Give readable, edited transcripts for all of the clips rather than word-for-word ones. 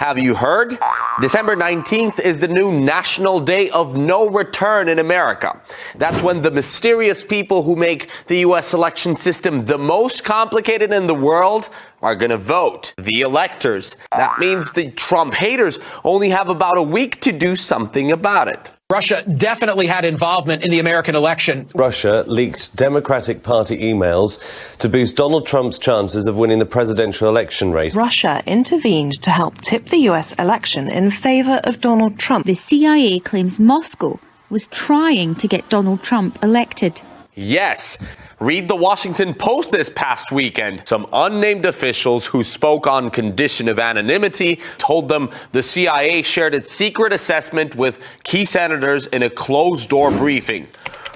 Have you heard? December 19th is the new National Day of No Return in America. That's when the mysterious people who make the U.S. election system the most complicated in the world are going to vote. The electors. That means the Trump haters only have about a week to do something about it. Russia definitely had involvement in the American election. Russia leaked Democratic Party emails to boost Donald Trump's chances of winning the presidential election race. Russia intervened to help tip the U.S. election in favor of Donald Trump. The CIA claims Moscow was trying to get Donald Trump elected. Yes. Read the Washington Post this past weekend. Some unnamed officials who spoke on condition of anonymity told them the CIA shared its secret assessment with key senators in a closed-door briefing.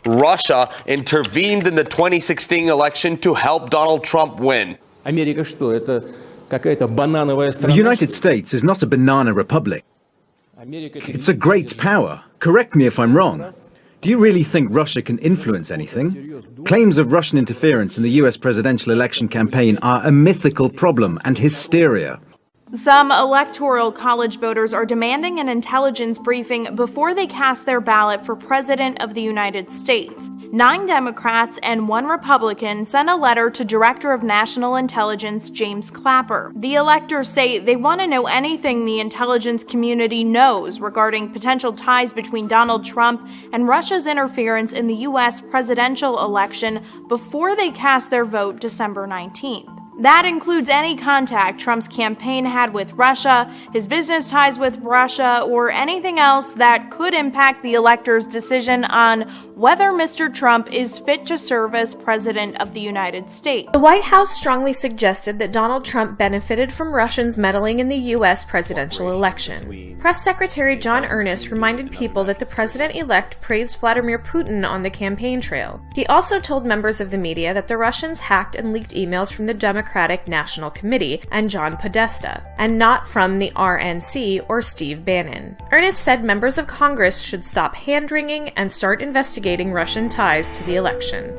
Russia intervened in the 2016 election to help Donald Trump win. The United States is not a banana republic. It's a great power. Correct me if I'm wrong. Do you really think Russia can influence anything? Claims of Russian interference in the US presidential election campaign are a mythical problem and hysteria. Some electoral college voters are demanding an intelligence briefing before they cast their ballot for President of the United States. 9 Democrats and 1 Republican sent a letter to Director of National Intelligence James Clapper. The electors say they want to know anything the intelligence community knows regarding potential ties between Donald Trump and Russia's interference in the U.S. presidential election before they cast their vote December 19th. That includes any contact Trump's campaign had with Russia, his business ties with Russia, or anything else that could impact the electors' decision on whether Mr. Trump is fit to serve as President of the United States. The White House strongly suggested that Donald Trump benefited from Russians meddling in the U.S. presidential election. Press Secretary John Earnest reminded people that the president-elect praised Vladimir Putin on the campaign trail. He also told members of the media that the Russians hacked and leaked emails from the Democratic National Committee and John Podesta, and not from the RNC or Steve Bannon. Earnest said members of Congress should stop hand-wringing and start investigating Russian ties to the election.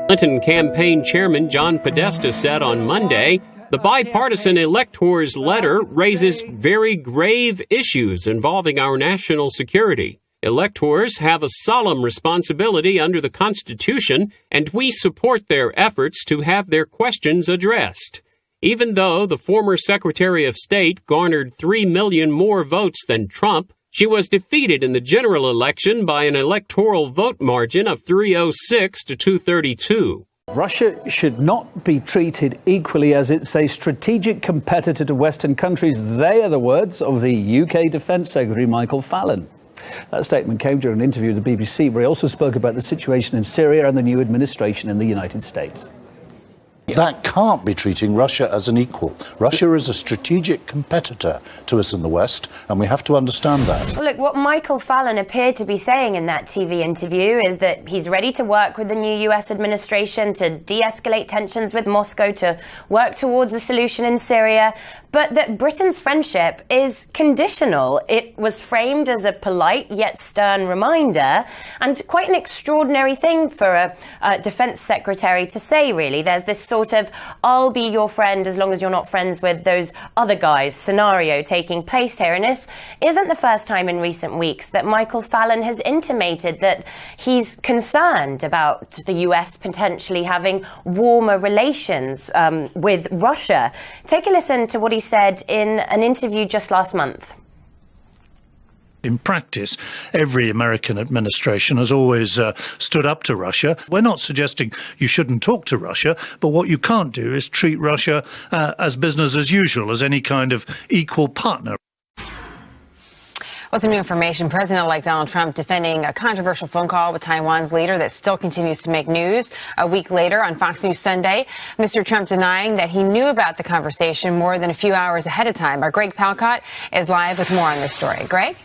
Clinton campaign chairman John Podesta said on Monday, the bipartisan electors' letter raises very grave issues involving our national security. Electors have a solemn responsibility under the Constitution, and we support their efforts to have their questions addressed. Even though the former Secretary of State garnered 3 million more votes than Trump, she was defeated in the general election by an electoral vote margin of 306 to 232. Russia should not be treated equally as it's a strategic competitor to Western countries. They are the words of the UK Defence Secretary Michael Fallon. That statement came during an interview with the BBC, where he also spoke about the situation in Syria and the new administration in the United States. That can't be treating Russia as an equal. Russia is a strategic competitor to us in the West, and we have to understand that. Well, look, what Michael Fallon appeared to be saying in that TV interview is that he's ready to work with the new US administration to de-escalate tensions with Moscow, to work towards a solution in Syria, but that Britain's friendship is conditional. It was framed as a polite yet stern reminder, and quite an extraordinary thing for a defense secretary to say, really. There's this sort of I'll be your friend as long as you're not friends with those other guys scenario taking place here. And this isn't the first time in recent weeks that Michael Fallon has intimated that he's concerned about the US potentially having warmer relations with Russia. Take a listen to what he said in an interview just last month. In practice, every American administration has always stood up to Russia. We're not suggesting you shouldn't talk to Russia, but what you can't do is treat Russia as business as usual, as any kind of equal partner. With some new information, President-elect Donald Trump defending a controversial phone call with Taiwan's leader that still continues to make news. A week later on Fox News Sunday, Mr. Trump denying that he knew about the conversation more than a few hours ahead of time. Our Greg Palcott is live with more on this story. Greg?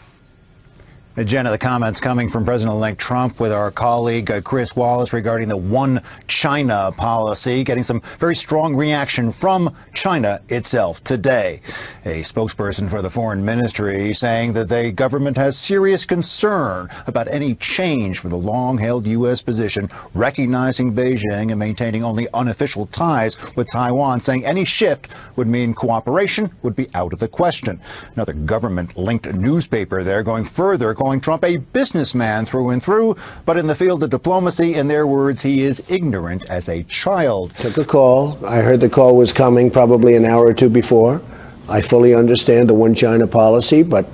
Jenna, the comments coming from President-elect Trump with our colleague Chris Wallace regarding the one China policy, getting some very strong reaction from China itself today. A spokesperson for the foreign ministry saying that the government has serious concern about any change for the long-held U.S. position, recognizing Beijing and maintaining only unofficial ties with Taiwan, saying any shift would mean cooperation would be out of the question. Another government-linked newspaper there going further, calling Trump a businessman through and through, but in the field of diplomacy, in their words, he is ignorant as a child. Took a call. I heard the call was coming probably an hour or two before. I fully understand the one China policy, but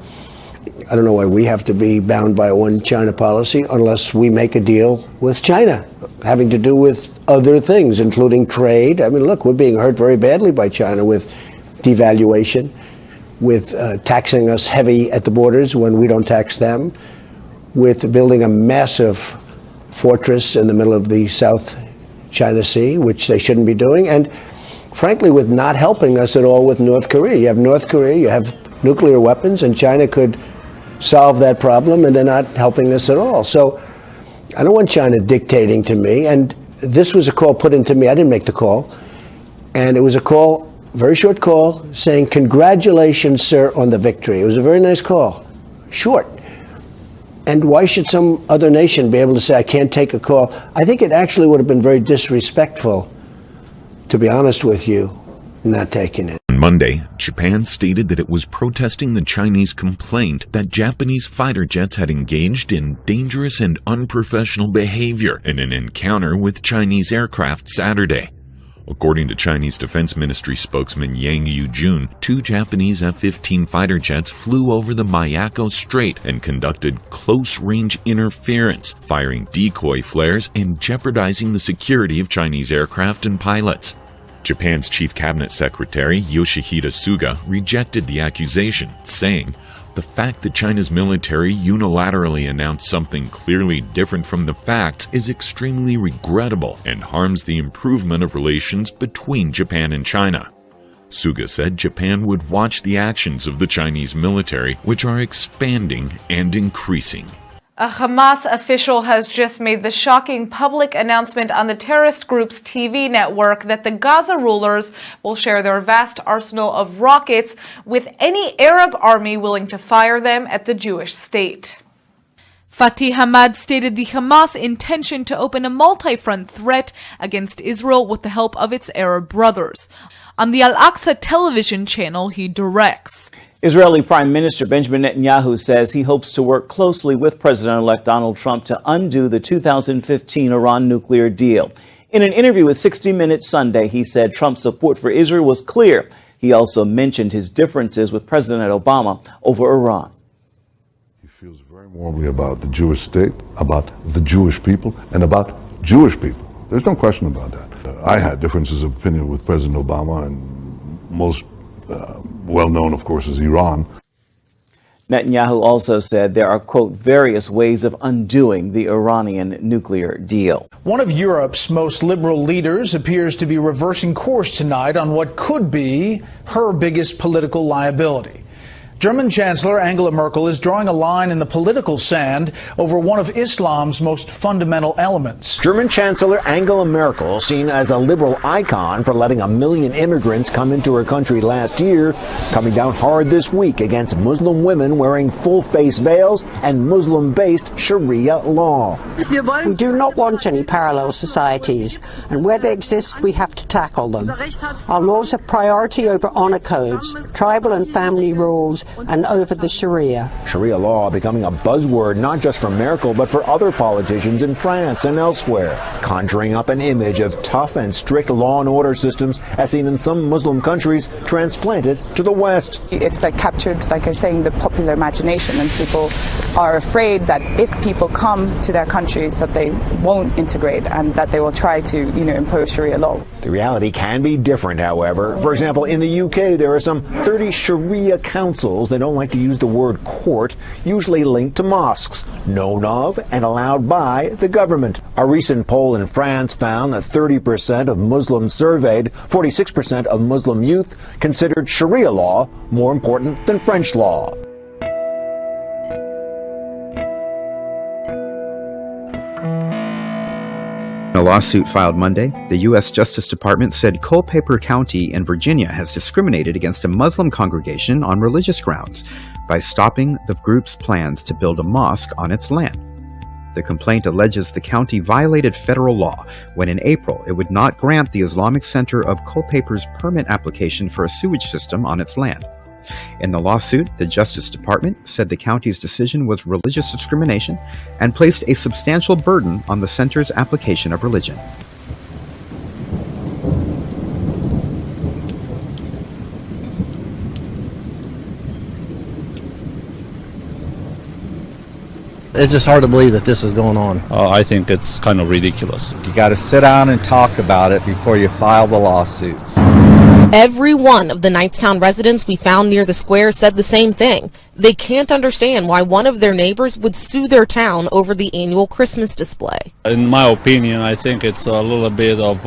I don't know why we have to be bound by a one China policy unless we make a deal with China, having to do with other things, including trade. I mean, look, we're being hurt very badly by China with devaluation, with taxing us heavy at the borders when we don't tax them, with building a massive fortress in the middle of the South China Sea, which they shouldn't be doing, and frankly, with not helping us at all with North Korea. You have North Korea, you have nuclear weapons, and China could solve that problem, and they're not helping us at all. So I don't want China dictating to me, and this was a call put into me. I didn't make the call, and it was a call, very short call, saying, "Congratulations, sir, on the victory." It was a very nice call, short. And why should some other nation be able to say, "I can't take a call"? I think it actually would have been very disrespectful, to be honest with you, not taking it. On Monday, Japan stated that it was protesting the Chinese complaint that Japanese fighter jets had engaged in dangerous and unprofessional behavior in an encounter with Chinese aircraft Saturday. According to Chinese Defense Ministry spokesman Yang Yu-jun, 2 Japanese F-15 fighter jets flew over the Miyako Strait and conducted close-range interference, firing decoy flares and jeopardizing the security of Chinese aircraft and pilots. Japan's Chief Cabinet Secretary Yoshihide Suga rejected the accusation, saying, "The fact that China's military unilaterally announced something clearly different from the facts is extremely regrettable and harms the improvement of relations between Japan and China." Suga said Japan would watch the actions of the Chinese military, which are expanding and increasing. A Hamas official has just made the shocking public announcement on the terrorist group's TV network that the Gaza rulers will share their vast arsenal of rockets with any Arab army willing to fire them at the Jewish state. Fatih Hamad stated the Hamas intention to open a multi-front threat against Israel with the help of its Arab brothers. On the Al-Aqsa television channel he directs. Israeli Prime Minister Benjamin Netanyahu says he hopes to work closely with President-elect Donald Trump to undo the 2015 Iran nuclear deal. In an interview with 60 Minutes Sunday, he said Trump's support for Israel was clear. He also mentioned his differences with President Obama over Iran. He feels very warmly about the Jewish state, about the Jewish people, and about Jewish people. There's no question about that. I had differences of opinion with President Obama, and most well known, of course, is Iran. Netanyahu also said there are, quote, various ways of undoing the Iranian nuclear deal. One of Europe's most liberal leaders appears to be reversing course tonight on what could be her biggest political liability. German Chancellor Angela Merkel is drawing a line in the political sand over one of Islam's most fundamental elements. German Chancellor Angela Merkel, seen as a liberal icon for letting 1 million immigrants come into her country last year, coming down hard this week against Muslim women wearing full-face veils and Muslim-based Sharia law. We do not want any parallel societies, and where they exist, we have to tackle them. Our laws have priority over honor codes, tribal and family rules, and over the Sharia. Sharia law becoming a buzzword not just for Merkel but for other politicians in France and elsewhere, conjuring up an image of tough and strict law and order systems as seen in some Muslim countries transplanted to the West. It's like captured, like I was saying, the popular imagination, and people are afraid that if people come to their countries that they won't integrate and that they will try to, impose Sharia law. The reality can be different, however. For example, in the UK there are some 30 Sharia councils. They don't like to use the word court, usually linked to mosques, known of and allowed by the government. A recent poll in France found that 30% of Muslims surveyed, 46% of Muslim youth considered Sharia law more important than French law. a lawsuit filed Monday, the U.S. Justice Department said Culpeper County in Virginia has discriminated against a Muslim congregation on religious grounds by stopping the group's plans to build a mosque on its land. The complaint alleges the county violated federal law when in April it would not grant the Islamic Center of Culpeper's permit application for a sewage system on its land. In the lawsuit, the Justice Department said the county's decision was religious discrimination and placed a substantial burden on the center's application of religion. It's just hard to believe that this is going on. I think it's kind of ridiculous. You got to sit down and talk about it before you file the lawsuits. Every one of the Knightstown residents we found near the square said the same thing. They can't understand why one of their neighbors would sue their town over the annual Christmas display. In my opinion, I think it's a little bit of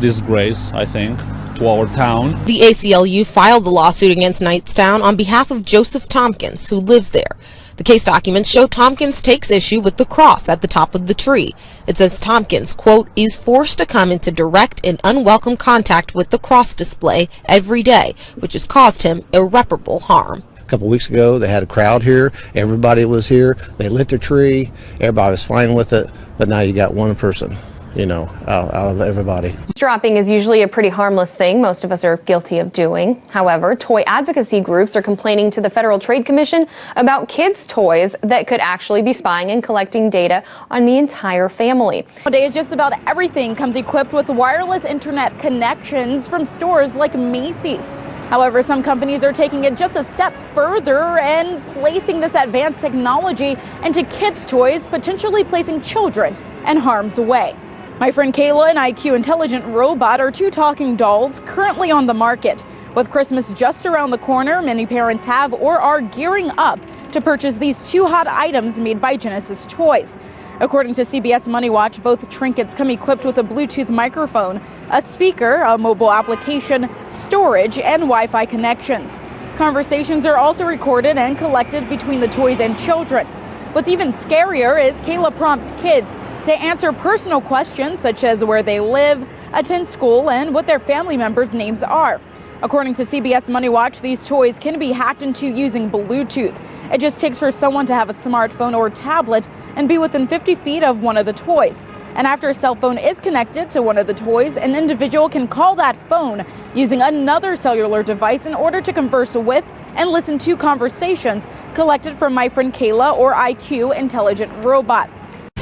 disgrace, I think, to our town. The ACLU filed the lawsuit against Knightstown on behalf of Joseph Tompkins, who lives there. The case documents show Tompkins takes issue with the cross at the top of the tree. It says Tompkins, quote, is forced to come into direct and unwelcome contact with the cross display every day, which has caused him irreparable harm. A couple weeks ago, they had a crowd here. Everybody was here. They lit their tree. Everybody was fine with it. But now you got one person, out of everybody. Dropping is usually a pretty harmless thing most of us are guilty of doing. However, toy advocacy groups are complaining to the Federal Trade Commission about kids' toys that could actually be spying and collecting data on the entire family. Nowadays, just about everything comes equipped with wireless internet connections from stores like Macy's. However, some companies are taking it just a step further and placing this advanced technology into kids' toys, potentially placing children in harm's way. My friend Kayla and IQ Intelligent Robot are two talking dolls currently on the market. With Christmas just around the corner, many parents have or are gearing up to purchase these two hot items made by Genesis Toys. According to CBS Money Watch, both trinkets come equipped with a Bluetooth microphone, a speaker, a mobile application, storage, and Wi-Fi connections. Conversations are also recorded and collected between the toys and children. What's even scarier is Kayla prompts kids to answer personal questions such as where they live, attend school, and what their family members' names are. According to CBS Money Watch, these toys can be hacked into using Bluetooth. It just takes for someone to have a smartphone or tablet and be within 50 feet of one of the toys. And after a cell phone is connected to one of the toys, an individual can call that phone using another cellular device in order to converse with and listen to conversations collected from my friend Kayla or IQ Intelligent Robot.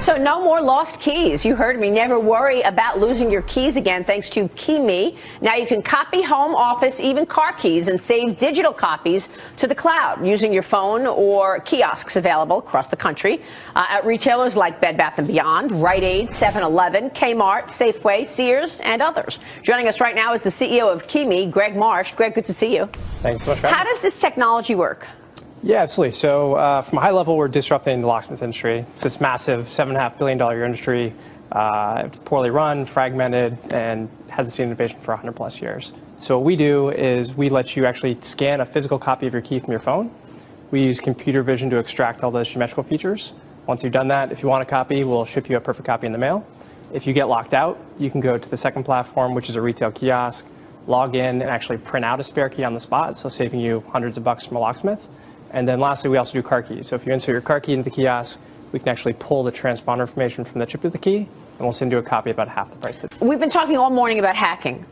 So no more lost keys. You heard me. Never worry about losing your keys again thanks to KeyMe. Now you can copy home, office, even car keys and save digital copies to the cloud using your phone or kiosks available across the country at retailers like Bed Bath & Beyond, Rite Aid, 7-Eleven, Kmart, Safeway, Sears, and others. Joining us right now is the CEO of KeyMe, Greg Marsh. Greg, good to see you. Thanks so much for having me. How does this technology work? Yeah, absolutely. So from a high level, we're disrupting the locksmith industry. It's this massive $7.5 billion industry, poorly run, fragmented, and hasn't seen innovation for 100 plus years. So what we do is we let you actually scan a physical copy of your key from your phone. We use computer vision to extract all those geometrical features. Once you've done that, if you want a copy, we'll ship you a perfect copy in the mail. If you get locked out, you can go to the second platform, which is a retail kiosk, log in and actually print out a spare key on the spot, so saving you hundreds of bucks from a locksmith. And then lastly, we also do car keys. So if you insert your car key into the kiosk, we can actually pull the transponder information from the chip of the key, and we'll send you a copy about half the price. We've been talking all morning about hacking.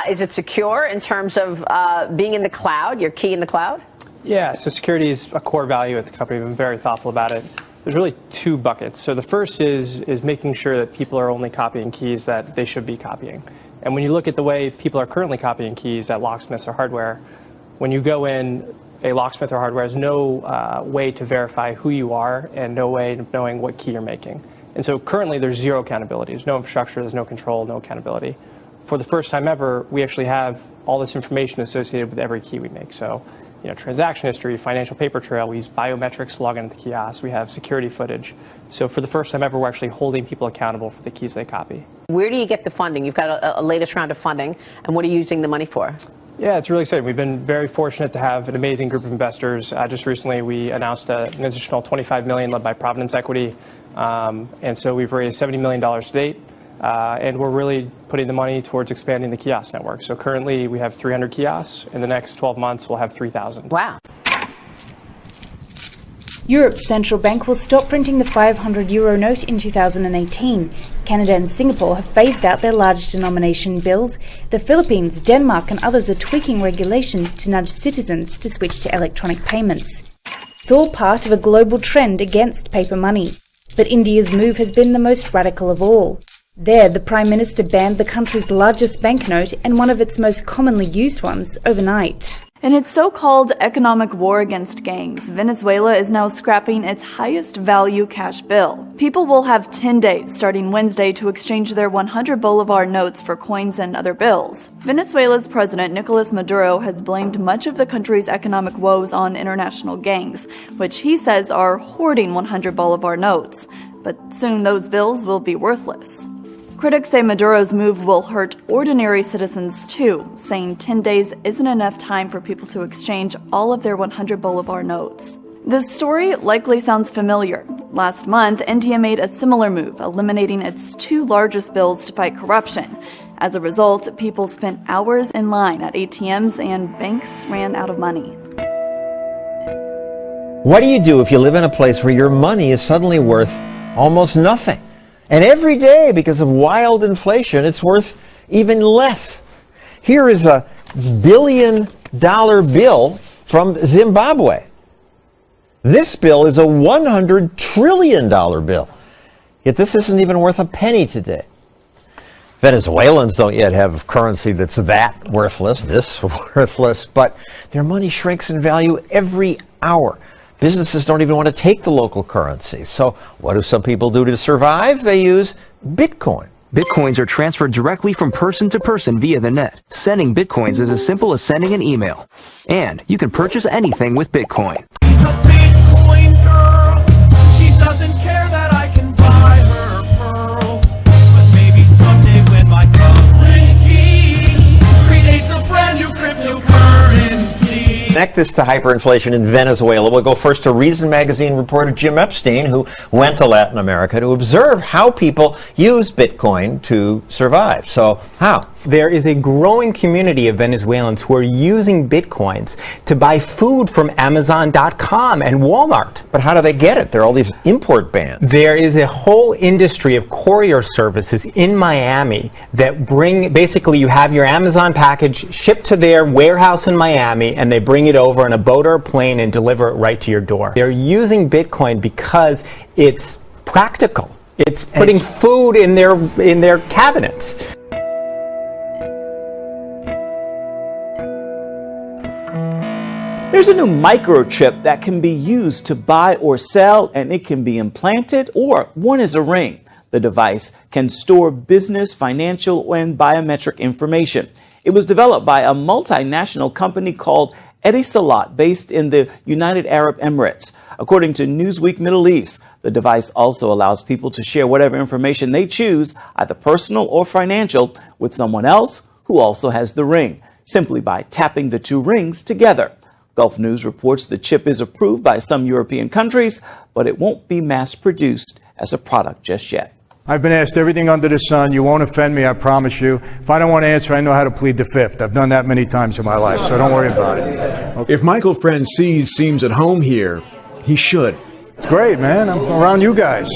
Is it secure in terms of being in the cloud, your key in the cloud? Yeah, so security is a core value at the company. We've been very thoughtful about it. There's really two buckets. So the first is making sure that people are only copying keys that they should be copying. And when you look at the way people are currently copying keys at locksmiths or hardware, when you go in, a locksmith or hardware has no way to verify who you are and no way of knowing what key you're making. And so currently there's zero accountability. There's no infrastructure, there's no control, no accountability. For the first time ever, we actually have all this information associated with every key we make. So, transaction history, financial paper trail, we use biometrics to log into the kiosk, we have security footage. So for the first time ever, we're actually holding people accountable for the keys they copy. Where do you get the funding? You've got a latest round of funding, and what are you using the money for? Yeah, it's really exciting. We've been very fortunate to have an amazing group of investors. Just recently, we announced an additional $25 million led by Providence Equity. And so we've raised $70 million to date. And we're really putting the money towards expanding the kiosk network. So currently, we have 300 kiosks. In the next 12 months, we'll have 3,000. Wow. Europe's central bank will stop printing the €500 note in 2018. Canada and Singapore have phased out their large denomination bills. The Philippines, Denmark and others are tweaking regulations to nudge citizens to switch to electronic payments. It's all part of a global trend against paper money. But India's move has been the most radical of all. There, the Prime Minister banned the country's largest banknote and one of its most commonly used ones overnight. In its so-called economic war against gangs, Venezuela is now scrapping its highest value cash bill. People will have 10 days starting Wednesday to exchange their 100 Bolivar notes for coins and other bills. Venezuela's President Nicolas Maduro has blamed much of the country's economic woes on international gangs, which he says are hoarding 100 Bolivar notes. But soon those bills will be worthless. Critics say Maduro's move will hurt ordinary citizens too, saying 10 days isn't enough time for people to exchange all of their 100 Bolivar notes. This story likely sounds familiar. Last month, India made a similar move, eliminating its two largest bills to fight corruption. As a result, people spent hours in line at ATMs and banks ran out of money. What do you do if you live in a place where your money is suddenly worth almost nothing? And every day, because of wild inflation, it's worth even less. Here is a $1 billion bill from Zimbabwe. This bill is a $100 trillion bill. Yet this isn't even worth a penny today. Venezuelans don't yet have currency that's that worthless, this worthless, but their money shrinks in value every hour. Businesses don't even want to take the local currency. So what do some people do to survive? They use Bitcoin. Bitcoins are transferred directly from person to person via the net. Sending Bitcoins is as simple as sending an email. And you can purchase anything with Bitcoin. She's a Bitcoin girl. She doesn't care that I can buy her pearls. But maybe someday when my currency creates a brand new cryptocurrency. Connect this to hyperinflation in Venezuela. We'll go first to Reason Magazine reporter Jim Epstein, who went to Latin America to observe how people use Bitcoin to survive. So, how? There is a growing community of Venezuelans who are using Bitcoins to buy food from Amazon.com and Walmart. But how do they get it? There are all these import bans. There is a whole industry of courier services in Miami that basically you have your Amazon package shipped to their warehouse in Miami and they bring it over in a boat or a plane and deliver it right to your door. They're using Bitcoin because it's practical. It's putting food in their cabinets. There's a new microchip that can be used to buy or sell, and it can be implanted or worn as a ring. The device can store business, financial, and biometric information. It was developed by a multinational company called Etisalat, based in the United Arab Emirates. According to Newsweek Middle East, the device also allows people to share whatever information they choose, either personal or financial, with someone else who also has the ring, simply by tapping the two rings together. Gulf News reports the chip is approved by some European countries, but it won't be mass-produced as a product just yet. I've been asked everything under the sun. You won't offend me, I promise you. If I don't want to answer, I know how to plead the fifth. I've done that many times in my life, so don't worry about it. Okay. If Michael Francis seems at home here, he should. It's great, man. I'm around you guys.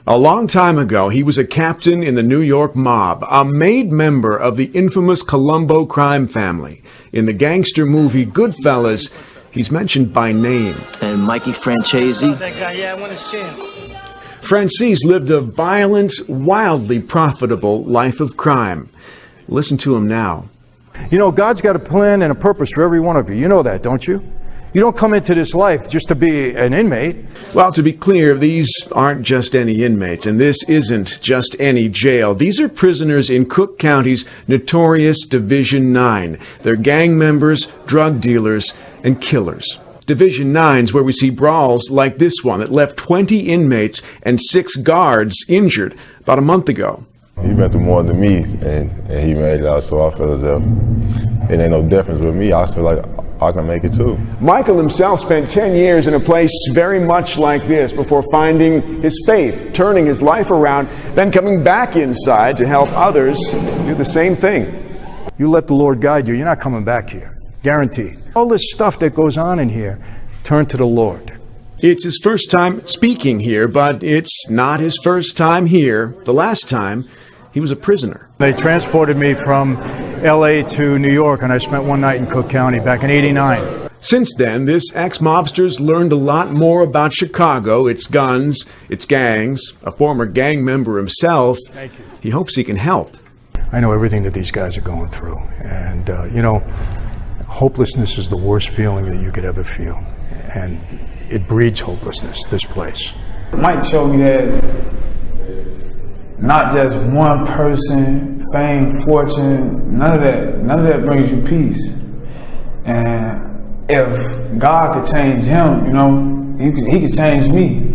A long time ago, he was a captain in the New York mob, a made member of the infamous Colombo crime family. In the gangster movie Goodfellas, he's mentioned by name. And Mikey Francesi. That guy, yeah, I want to see him. Francis lived a violent, wildly profitable life of crime. Listen to him now. You know, God's got a plan and a purpose for every one of you. You know that, don't you? You don't come into this life just to be an inmate. Well, to be clear, these aren't just any inmates, and this isn't just any jail. These are prisoners in Cook County's notorious Division 9. They're gang members, drug dealers, and killers. Division 9's where we see brawls like this one that left 20 inmates and 6 guards injured about a month ago. He been through more than me, and he made it out, so I feel as if it ain't no difference with me. I feel like I can make it too. Michael himself spent 10 years in a place very much like this before finding his faith, turning his life around, then coming back inside to help others do the same thing. You let the Lord guide you, you're not coming back here. Guaranteed. All this stuff that goes on in here, turn to the Lord. It's his first time speaking here, but it's not his first time here. The last time, he was a prisoner. They transported me from L.A. to New York, and I spent one night in Cook County back in '89. Since then, this ex-mobster's learned a lot more about Chicago, its guns, its gangs. A former gang member himself, he hopes he can help. I know everything that these guys are going through, and hopelessness is the worst feeling that you could ever feel, and it breeds hopelessness, this place. Mike showed me that not just one person, fame, fortune, none of that brings you peace. And if God could change him, he could change me.